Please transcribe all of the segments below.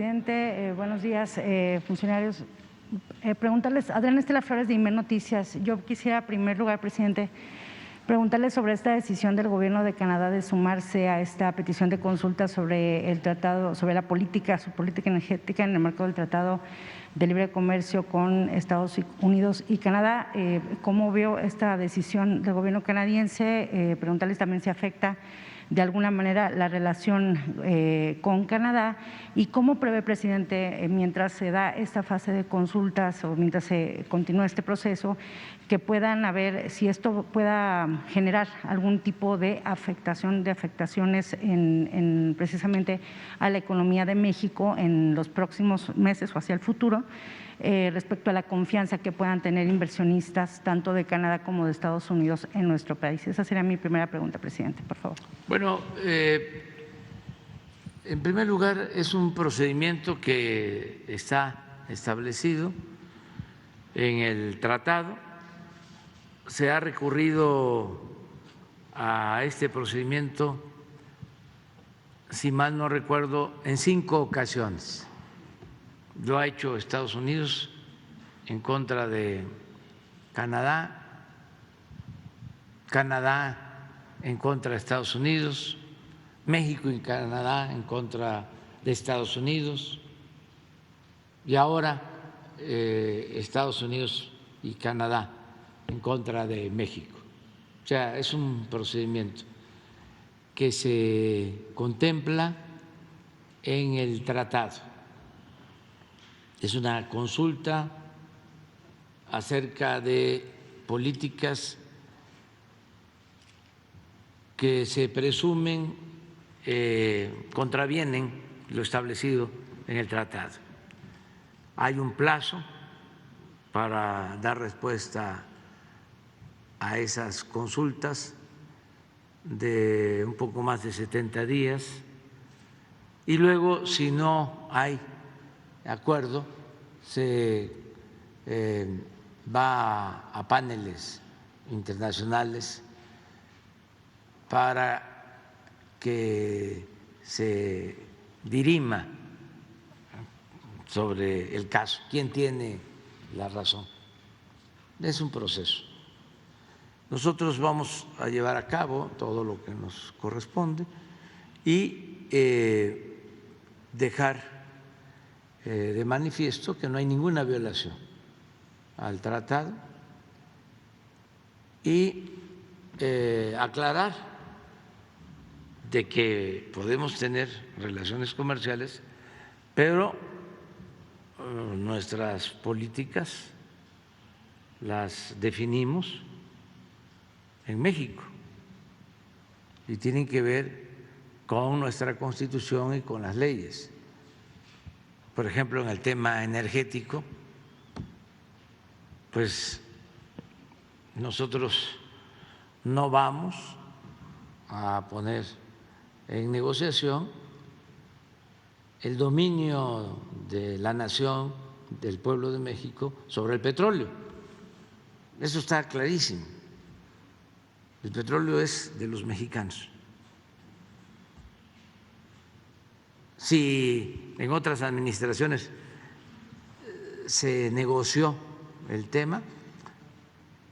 Presidente, buenos días, funcionarios. Preguntarles, Adriana Estela Flores de IME Noticias. Yo quisiera, en primer lugar, presidente, preguntarle sobre esta decisión del Gobierno de Canadá de sumarse a esta petición de consulta sobre el tratado, sobre la política, su política energética en el marco del Tratado de Libre Comercio con Estados Unidos y Canadá. ¿Cómo veo esta decisión del Gobierno canadiense? Preguntarles también si afecta de alguna manera la relación con Canadá y cómo prevé, presidente, mientras se da esta fase de consultas o mientras se continúa este proceso, que puedan haber, si esto pueda generar algún tipo de afectaciones en precisamente a la economía de México en los próximos meses o hacia el futuro, respecto a la confianza que puedan tener inversionistas tanto de Canadá como de Estados Unidos en nuestro país. Esa sería mi primera pregunta, presidente, por favor. Bueno, en primer lugar, es un procedimiento que está establecido en el tratado. Se ha recurrido a este procedimiento, si mal no recuerdo, en 5 ocasiones. Lo ha hecho Estados Unidos en contra de Canadá, Canadá en contra de Estados Unidos, México y Canadá en contra de Estados Unidos y ahora Estados Unidos y Canadá en contra de México. O sea, es un procedimiento que se contempla en el tratado. Es una consulta acerca de políticas que se presumen contravienen lo establecido en el tratado. Hay un plazo para dar respuesta a esas consultas de un poco más de 70 días y luego, si no hay acuerdo, se va a paneles internacionales para que se dirima sobre el caso, quién tiene la razón. Es un proceso. Nosotros vamos a llevar a cabo todo lo que nos corresponde y dejar de manifiesto que no hay ninguna violación al tratado y aclarar de que podemos tener relaciones comerciales, pero nuestras políticas las definimos en México y tienen que ver con nuestra Constitución y con las leyes. Por ejemplo, en el tema energético, pues nosotros no vamos a poner en negociación el dominio de la nación, del pueblo de México, sobre el petróleo. Eso está clarísimo. El petróleo es de los mexicanos. Si en otras administraciones se negoció el tema,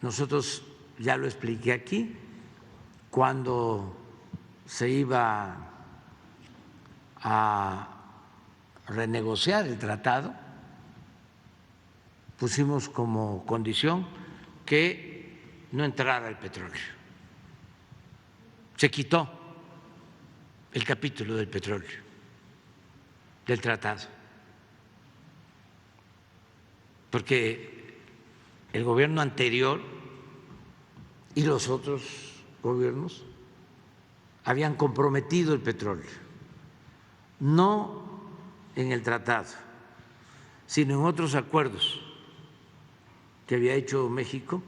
nosotros ya lo expliqué aquí, cuando se iba a renegociar el tratado, pusimos como condición que no entrara el petróleo. Se quitó el capítulo del petróleo del tratado, porque el gobierno anterior y los otros gobiernos habían comprometido el petróleo, no en el tratado, sino en otros acuerdos que había hecho México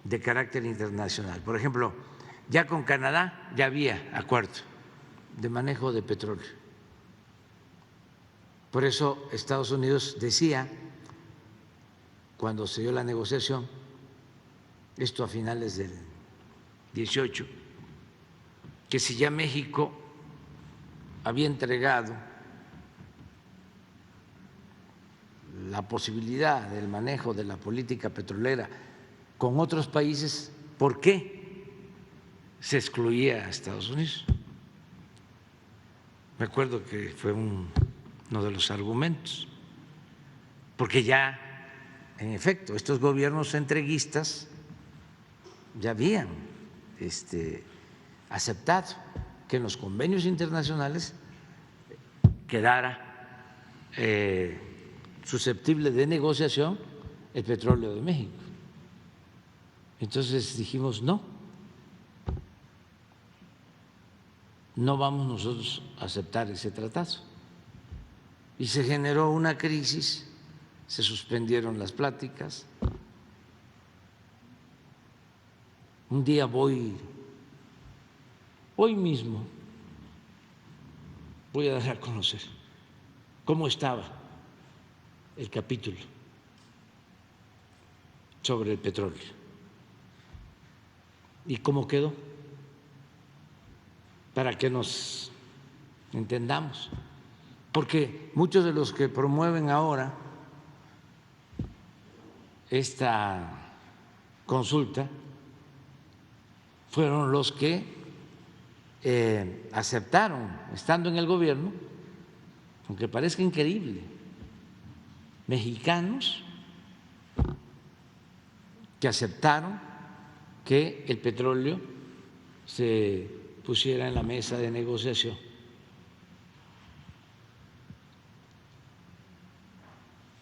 de carácter internacional. Por ejemplo, ya con Canadá ya había acuerdo de manejo de petróleo. Por eso Estados Unidos decía, cuando se dio la negociación, esto a finales del 18, que si ya México había entregado la posibilidad del manejo de la política petrolera con otros países, ¿por qué se excluía a Estados Unidos? Me acuerdo que fue uno de los argumentos, porque ya, en efecto, estos gobiernos entreguistas ya habían aceptado que en los convenios internacionales quedara susceptible de negociación el petróleo de México. Entonces dijimos no vamos nosotros a aceptar ese tratado. Y se generó una crisis, se suspendieron las pláticas. Un día hoy mismo, voy a dar a conocer cómo estaba el capítulo sobre el petróleo y cómo quedó, para que nos entendamos, porque muchos de los que promueven ahora esta consulta fueron los que aceptaron, estando en el gobierno, aunque parezca increíble, mexicanos que aceptaron que el petróleo se pusiera en la mesa de negociación.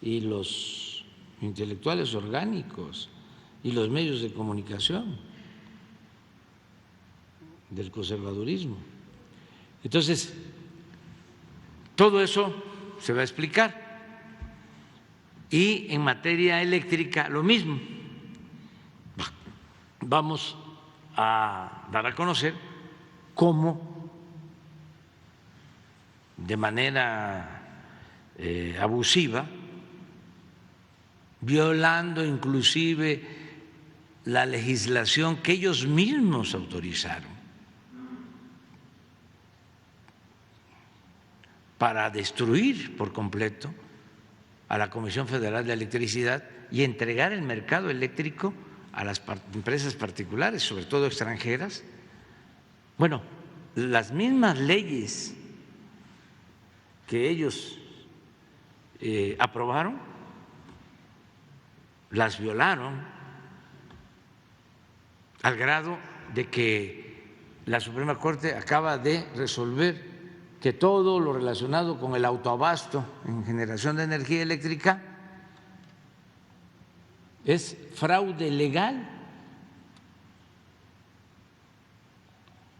Y los intelectuales orgánicos y los medios de comunicación del conservadurismo. Entonces, todo eso se va a explicar. Y en materia eléctrica, lo mismo. Vamos a dar a conocer cómo, de manera abusiva, violando inclusive la legislación que ellos mismos autorizaron para destruir por completo a la Comisión Federal de Electricidad y entregar el mercado eléctrico a las empresas particulares, sobre todo extranjeras. Bueno, las mismas leyes que ellos aprobaron, las violaron al grado de que la Suprema Corte acaba de resolver que todo lo relacionado con el autoabasto en generación de energía eléctrica es fraude legal.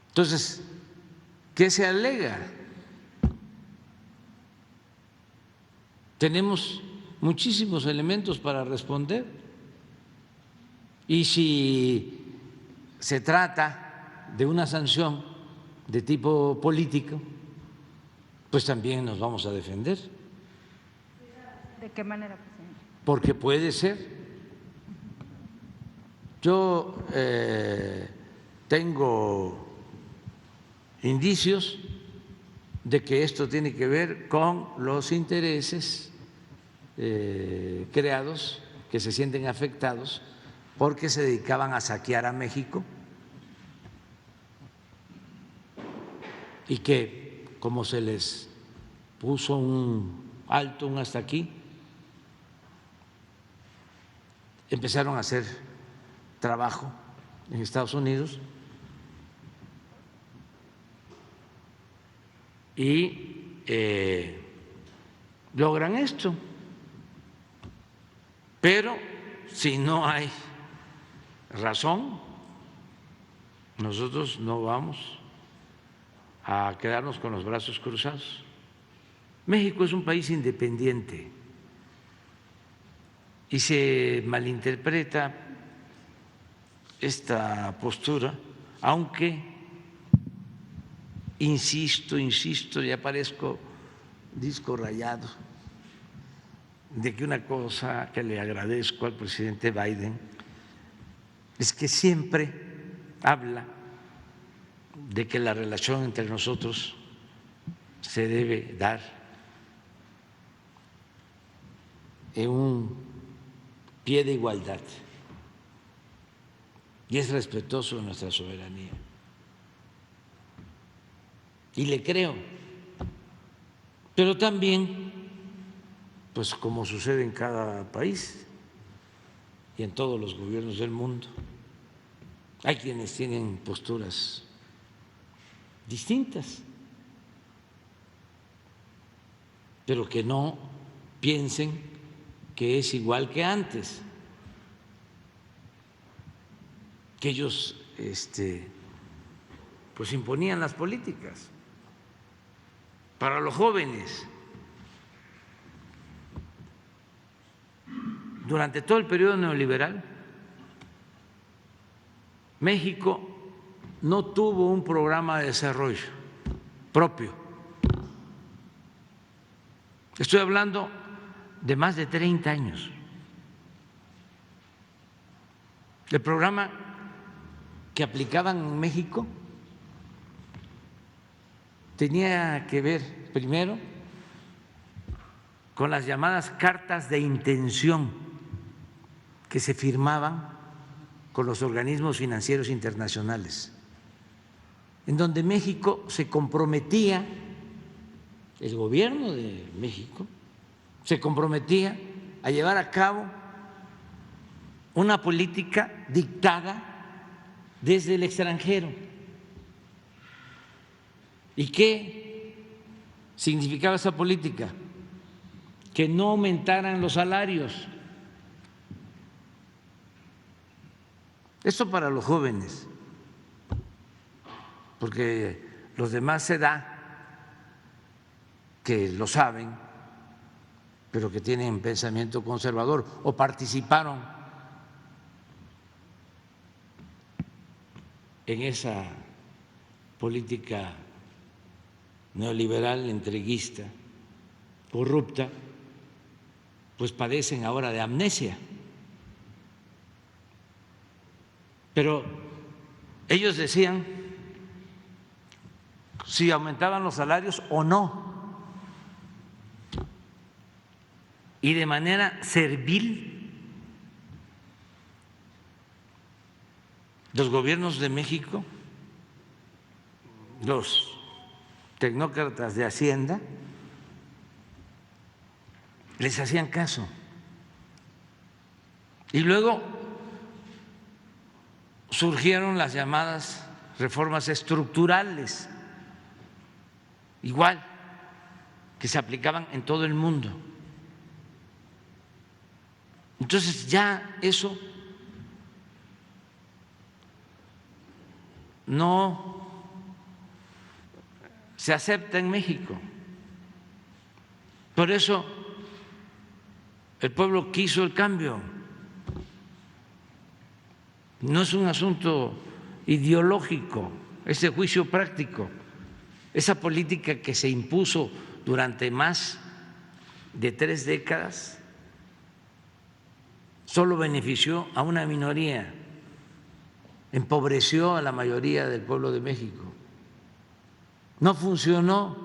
Entonces, ¿qué se alega? Tenemos muchísimos elementos para responder, y si se trata de una sanción de tipo político, pues también nos vamos a defender. ¿De qué manera, presidente? Porque puede ser. Yo tengo indicios de que esto tiene que ver con los intereses creados, que se sienten afectados porque se dedicaban a saquear a México y que, como se les puso un alto, un hasta aquí, empezaron a hacer trabajo en Estados Unidos y logran esto. Pero si no hay razón, nosotros no vamos a quedarnos con los brazos cruzados. México es un país independiente y se malinterpreta esta postura, aunque insisto, ya parezco disco rayado, de que una cosa que le agradezco al presidente Biden es que siempre habla de que la relación entre nosotros se debe dar en un pie de igualdad y es respetuoso de nuestra soberanía. Y le creo. Pero también, pues como sucede en cada país y en todos los gobiernos del mundo, hay quienes tienen posturas distintas, pero que no piensen que es igual que antes, que ellos pues imponían las políticas para los jóvenes. Durante todo el periodo neoliberal, México no tuvo un programa de desarrollo propio. Estoy hablando de más de 30 años. El programa que aplicaban en México tenía que ver primero con las llamadas cartas de intención que se firmaban con los organismos financieros internacionales, en donde México se comprometía, el gobierno de México se comprometía a llevar a cabo una política dictada desde el extranjero. ¿Y qué significaba esa política? Que no aumentaran los salarios. Esto para los jóvenes, porque los demás se da que lo saben, pero que tienen pensamiento conservador o participaron en esa política neoliberal, entreguista, corrupta, pues padecen ahora de amnesia. Pero ellos decían si aumentaban los salarios o no, y de manera servil los gobiernos de México, los tecnócratas de Hacienda, les hacían caso. Y luego surgieron las llamadas reformas estructurales, igual que se aplicaban en todo el mundo. Entonces ya eso no se acepta en México. Por eso el pueblo quiso el cambio. No es un asunto ideológico, es de juicio práctico. Esa política que se impuso durante más de 3 décadas solo benefició a una minoría, empobreció a la mayoría del pueblo de México. No funcionó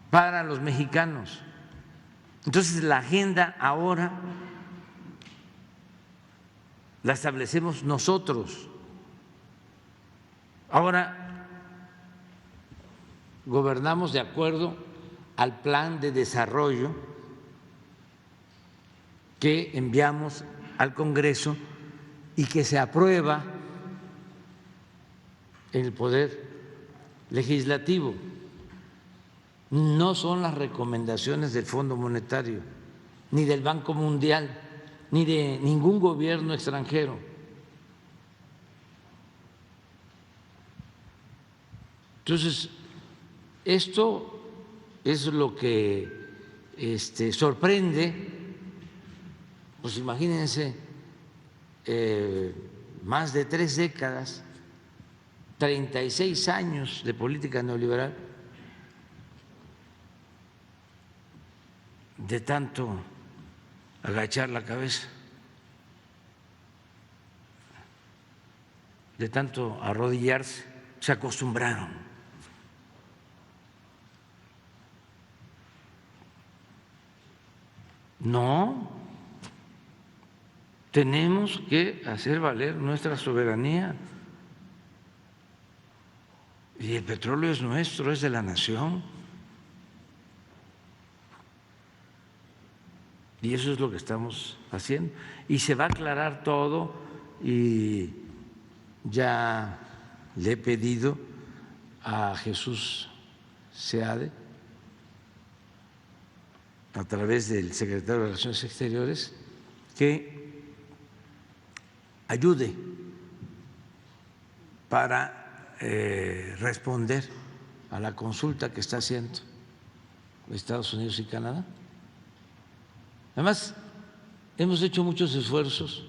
para los mexicanos. Entonces la agenda ahora la establecemos nosotros. Ahora gobernamos de acuerdo al plan de desarrollo que enviamos al Congreso y que se aprueba en el Poder Legislativo. No son las recomendaciones del Fondo Monetario, ni del Banco Mundial, ni de ningún gobierno extranjero. Entonces, esto es lo que sorprende. Pues imagínense, más de 3 décadas, 36 años de política neoliberal, de tanto agachar la cabeza, de tanto arrodillarse, se acostumbraron. No, tenemos que hacer valer nuestra soberanía. Y el petróleo es nuestro, es de la nación. Y eso es lo que estamos haciendo. Y se va a aclarar todo y ya le he pedido a Jesús Seade, a través del secretario de Relaciones Exteriores, que ayude para responder a la consulta que está haciendo Estados Unidos y Canadá. Además, hemos hecho muchos esfuerzos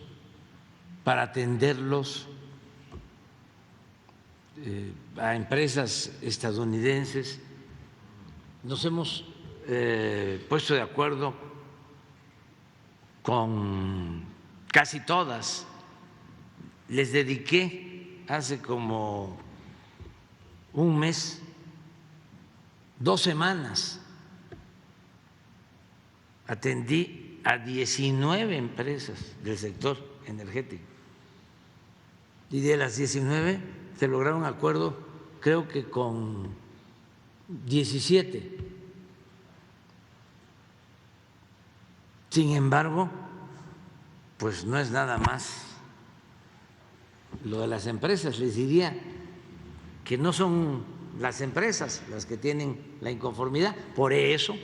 para atenderlos a empresas estadounidenses. Nos hemos puesto de acuerdo con casi todas. Les dediqué hace como un mes, 2 semanas, atendí a 19 empresas del sector energético y de las 19 se lograron acuerdo, creo que con 17. Sin embargo, pues no es nada más lo de las empresas. Les diría que no son las empresas las que tienen la inconformidad, por eso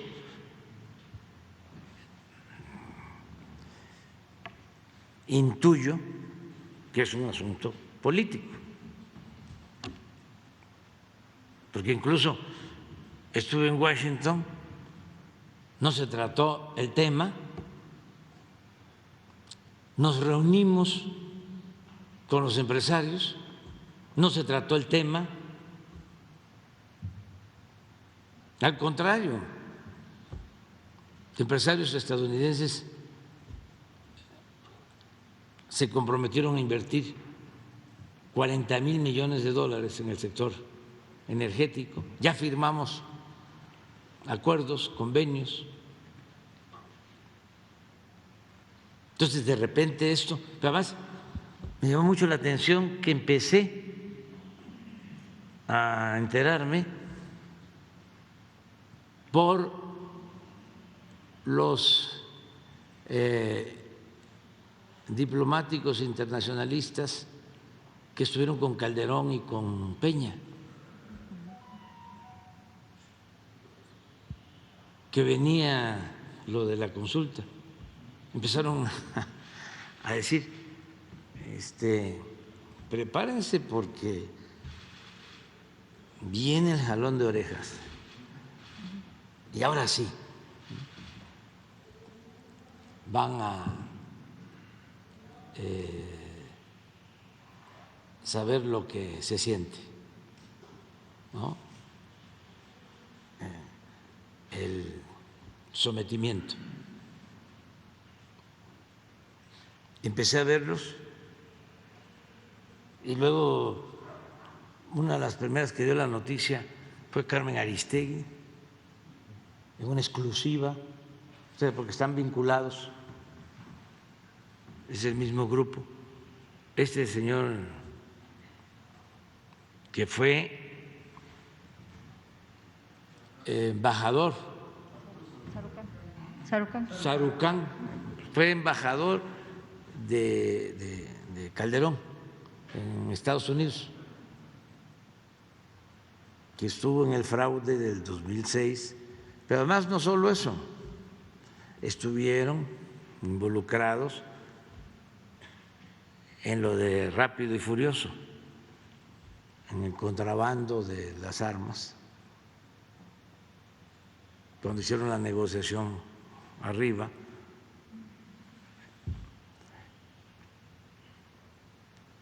intuyo que es un asunto político, porque incluso estuve en Washington, no se trató el tema, nos reunimos con los empresarios, no se trató el tema, al contrario, empresarios estadounidenses se comprometieron a invertir 40,000 millones de dólares en el sector energético, ya firmamos acuerdos, convenios. Entonces, de repente esto, pero además me llamó mucho la atención que empecé a enterarme por los diplomáticos internacionalistas que estuvieron con Calderón y con Peña, que venía lo de la consulta. Empezaron a decir, prepárense porque viene el jalón de orejas. Y ahora sí, van a saber lo que se siente, ¿no? El sometimiento. Empecé a verlos y luego una de las primeras que dio la noticia fue Carmen Aristegui, en una exclusiva, o sea, porque están vinculados, es el mismo grupo. Este señor que fue embajador, Sarucán, fue embajador de Calderón en Estados Unidos, que estuvo en el fraude del 2006, pero además no solo eso, estuvieron involucrados en lo de Rápido y Furioso, en el contrabando de las armas, cuando hicieron la negociación arriba.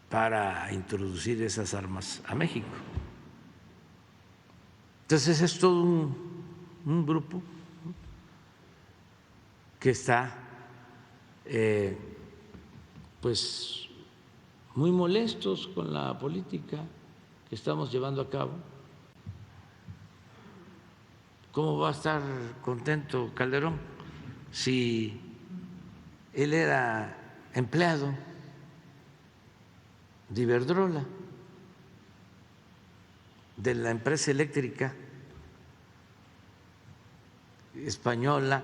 Para introducir esas armas a México. Entonces es todo un grupo que está pues muy molestos con la política que estamos llevando a cabo. ¿Cómo va a estar contento Calderón si él era empleado de Iberdrola, de la empresa eléctrica española,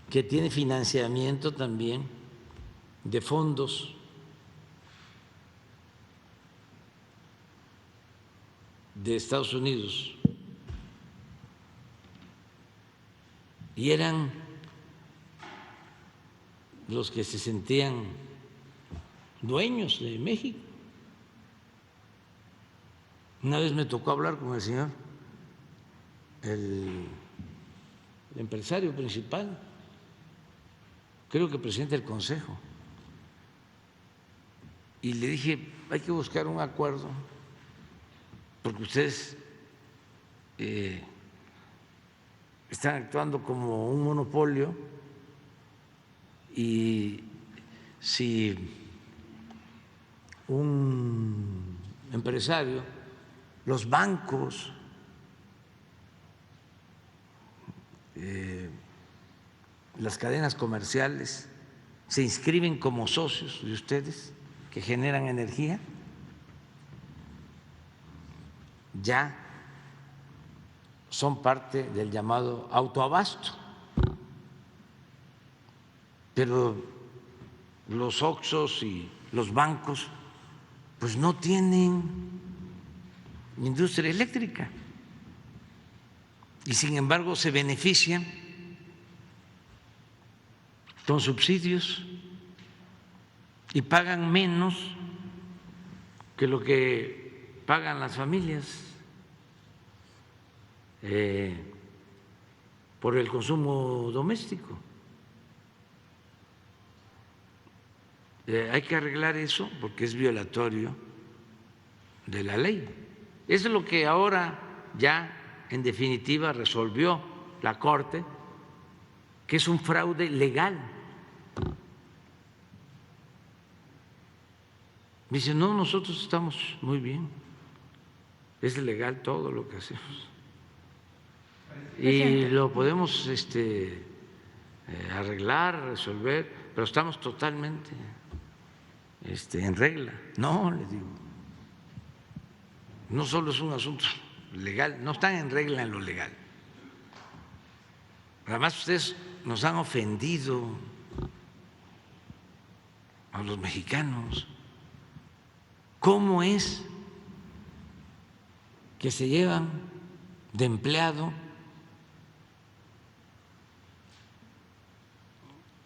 que tiene financiamiento también de fondos de Estados Unidos, y eran los que se sentían dueños de México. Una vez me tocó hablar con el señor, el empresario principal, creo que presidente del Consejo, y le dije, hay que buscar un acuerdo, porque ustedes están actuando como un monopolio, y si un empresario, los bancos, las cadenas comerciales se inscriben como socios de ustedes que generan energía, ya son parte del llamado autoabasto, pero los Oxxos y los bancos pues no tienen industria eléctrica y sin embargo se benefician con subsidios y pagan menos que lo que pagan las familias por el consumo doméstico. Hay que arreglar eso porque es violatorio de la ley. Eso es lo que ahora ya en definitiva resolvió la Corte, que es un fraude legal. Me dice, no, nosotros estamos muy bien, es legal todo lo que hacemos y lo podemos arreglar, resolver, pero estamos totalmente en regla. No, le digo, no solo es un asunto legal, no están en regla en lo legal. Además, ustedes nos han ofendido a los mexicanos. ¿Cómo es que se llevan de empleado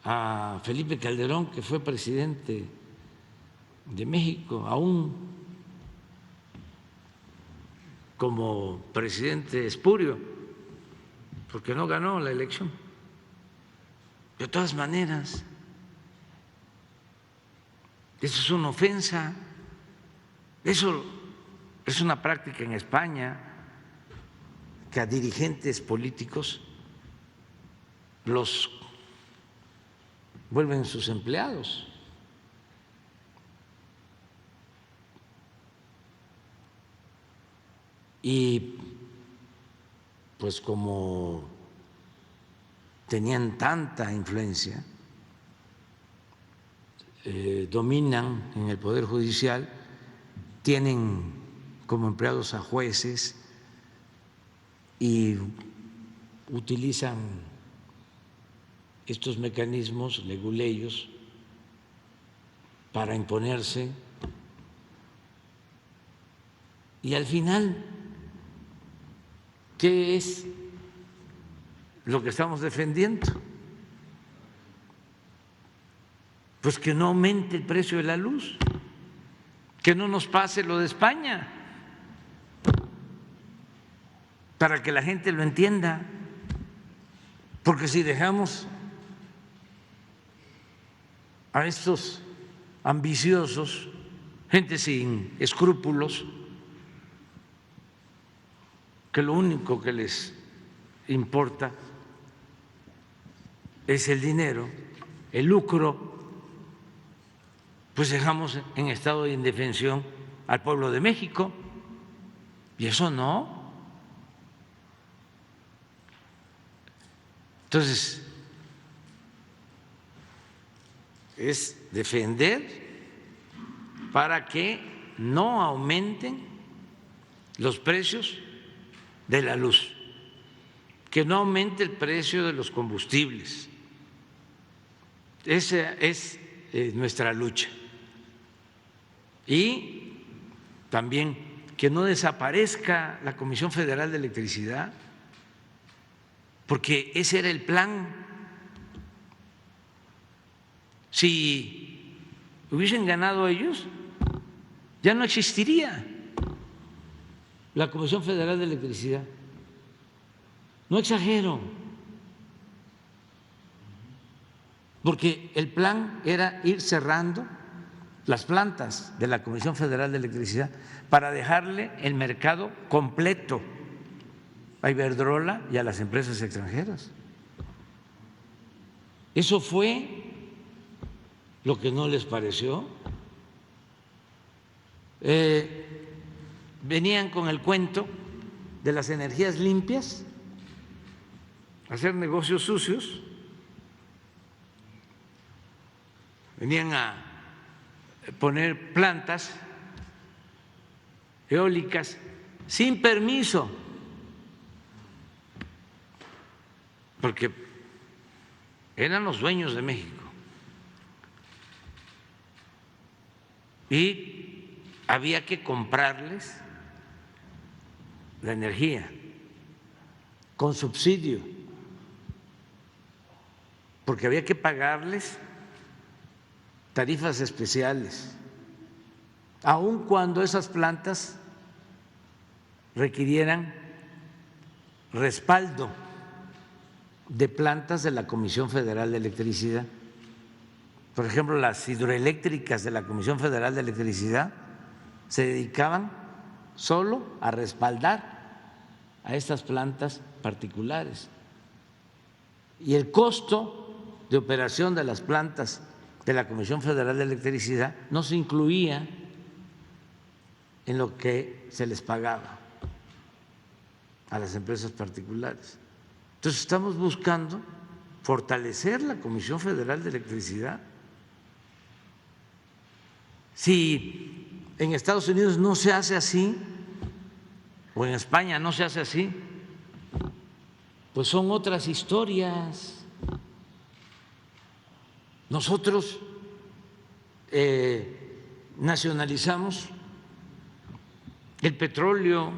a Felipe Calderón, que fue presidente de México, aún como presidente espurio, porque no ganó la elección? De todas maneras, eso es una ofensa. Eso es una práctica en España, que a dirigentes políticos los vuelven sus empleados. Y pues como tenían tanta influencia, dominan en el Poder Judicial, tienen como empleados a jueces y utilizan estos mecanismos leguleyos para imponerse, y al final, ¿qué es lo que estamos defendiendo? Pues que no aumente el precio de la luz, que no nos pase lo de España, para que la gente lo entienda, porque si dejamos a estos ambiciosos, gente sin escrúpulos, que lo único que les importa es el dinero, el lucro, pues dejamos en estado de indefensión al pueblo de México, y eso no. Entonces, es defender para que no aumenten los precios de la luz, que no aumente el precio de los combustibles. Esa es nuestra lucha. Y también que no desaparezca la Comisión Federal de Electricidad, porque ese era el plan. Si hubiesen ganado ellos, ya no existiría la Comisión Federal de Electricidad. No exagero, porque el plan era ir cerrando las plantas de la Comisión Federal de Electricidad para dejarle el mercado completo a Iberdrola y a las empresas extranjeras. Eso fue lo que no les pareció. Venían con el cuento de las energías limpias, hacer negocios sucios, venían a poner plantas eólicas sin permiso, porque eran los dueños de México. Y había que comprarles la energía con subsidio, porque había que pagarles tarifas especiales, aun cuando esas plantas requirieran respaldo de plantas de la Comisión Federal de Electricidad. Por ejemplo, las hidroeléctricas de la Comisión Federal de Electricidad se dedicaban solo a respaldar a estas plantas particulares. Y el costo de operación de las plantas de la Comisión Federal de Electricidad no se incluía en lo que se les pagaba a las empresas particulares. Entonces estamos buscando fortalecer la Comisión Federal de Electricidad. Si en Estados Unidos no se hace así, o en España no se hace así, pues son otras historias. Nosotros nacionalizamos el petróleo,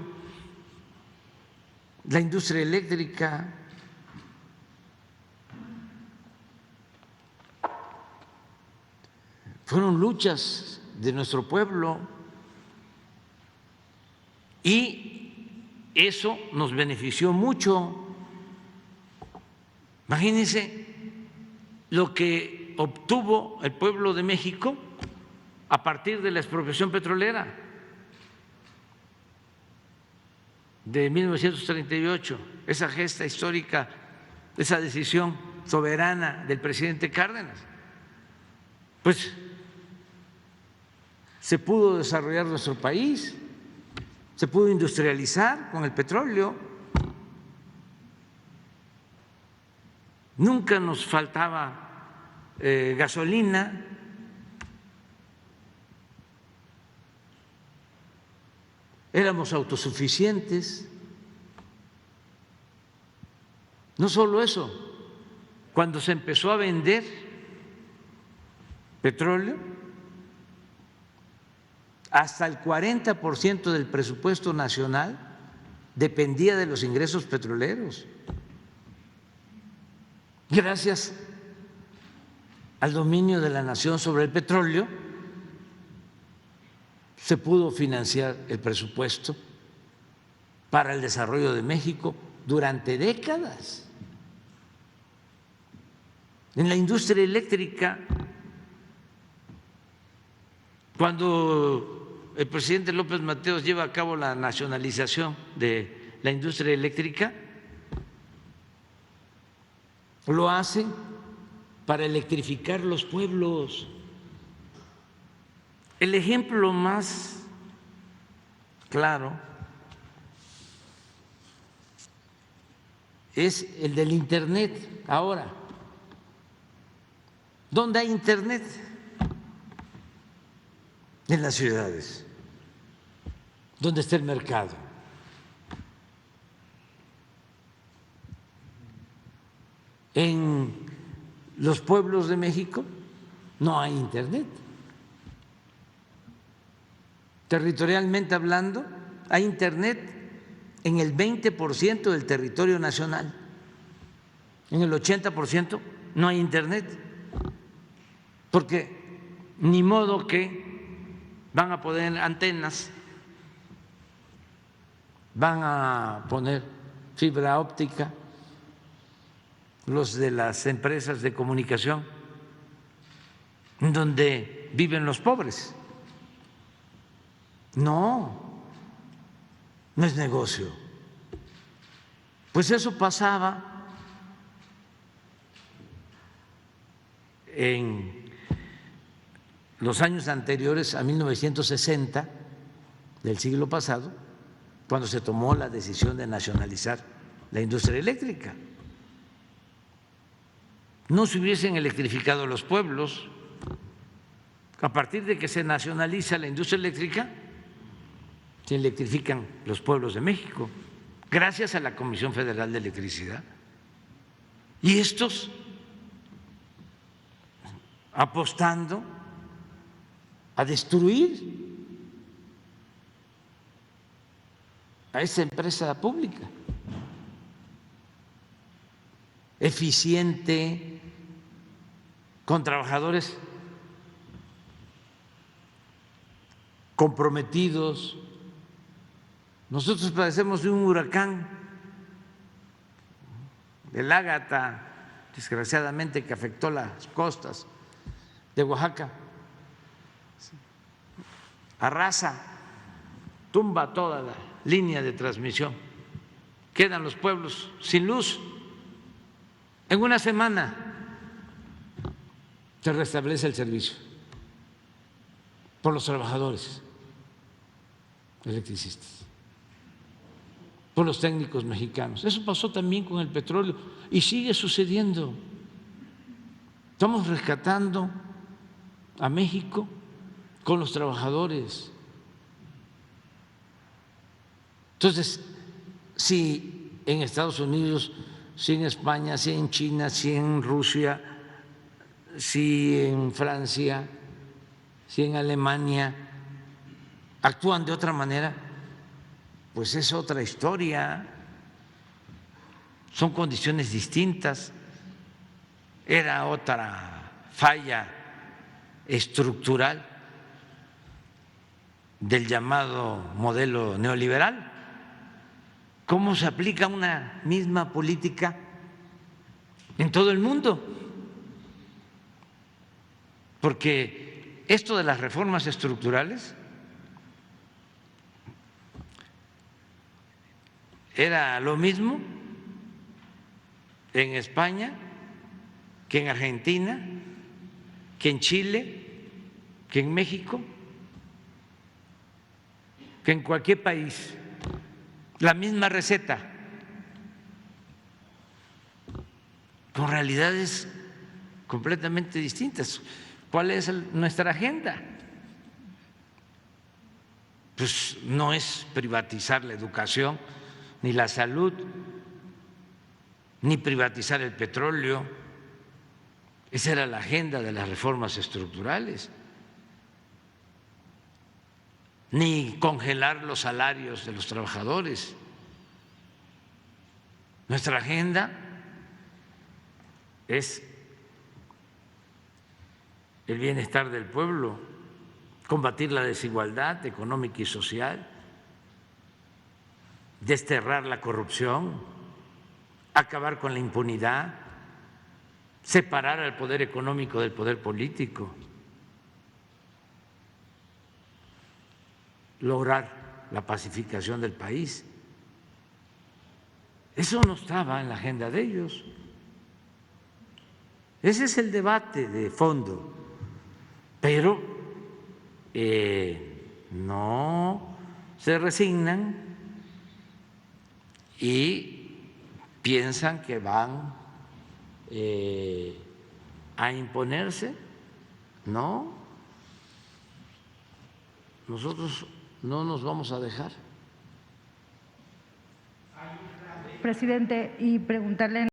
la industria eléctrica. Fueron luchas de nuestro pueblo y eso nos benefició mucho. Imagínense lo que obtuvo el pueblo de México a partir de la expropiación petrolera de 1938, esa gesta histórica, esa decisión soberana del presidente Cárdenas. Pues se pudo desarrollar nuestro país, se pudo industrializar con el petróleo, nunca nos faltaba gasolina, éramos autosuficientes. No solo eso, cuando se empezó a vender petróleo, hasta el 40% del presupuesto nacional dependía de los ingresos petroleros. Gracias al dominio de la nación sobre el petróleo, se pudo financiar el presupuesto para el desarrollo de México durante décadas. En la industria eléctrica, cuando el presidente López Mateos lleva a cabo la nacionalización de la industria eléctrica, lo hace para electrificar los pueblos. El ejemplo más claro es el del Internet ahora. ¿Dónde hay internet? En las ciudades. ¿Dónde está el mercado? En los pueblos de México no hay internet. Territorialmente hablando, hay internet en el 20% del territorio nacional. En el 80% no hay internet, porque ni modo que van a poner antenas, van a poner fibra óptica los de las empresas de comunicación donde viven los pobres. No, no es negocio. Pues eso pasaba en los años anteriores a 1960 del siglo pasado, cuando se tomó la decisión de nacionalizar la industria eléctrica. No se hubiesen electrificado los pueblos. A partir de que se nacionaliza la industria eléctrica, se electrifican los pueblos de México, gracias a la Comisión Federal de Electricidad. Y estos apostando a destruir a esa empresa pública, eficiente, con trabajadores comprometidos. Nosotros padecemos de un huracán, el Ágata, desgraciadamente, que afectó las costas de Oaxaca, arrasa, tumba toda la línea de transmisión, quedan los pueblos sin luz. En una semana se restablece el servicio por los trabajadores electricistas, por los técnicos mexicanos. Eso pasó también con el petróleo y sigue sucediendo. Estamos rescatando a México con los trabajadores. Entonces, si en Estados Unidos, si en España, si en China, si en Rusia, si en Francia, si en Alemania actúan de otra manera, pues es otra historia, son condiciones distintas, era otra falla estructural del llamado modelo neoliberal. ¿Cómo se aplica una misma política en todo el mundo? Porque esto de las reformas estructurales era lo mismo en España que en Argentina, que en Chile, que en México, que en cualquier país. La misma receta, con realidades completamente distintas. ¿Cuál es nuestra agenda? Pues no es privatizar la educación, ni la salud, ni privatizar el petróleo. Esa era la agenda de las reformas estructurales. Ni congelar los salarios de los trabajadores. Nuestra agenda es el bienestar del pueblo, combatir la desigualdad económica y social, desterrar la corrupción, acabar con la impunidad, separar al poder económico del poder político, lograr la pacificación del país. Eso no estaba en la agenda de ellos. Ese es el debate de fondo, pero no se resignan y piensan que van a imponerse, no, nosotros no nos vamos a dejar. Presidente, y preguntarle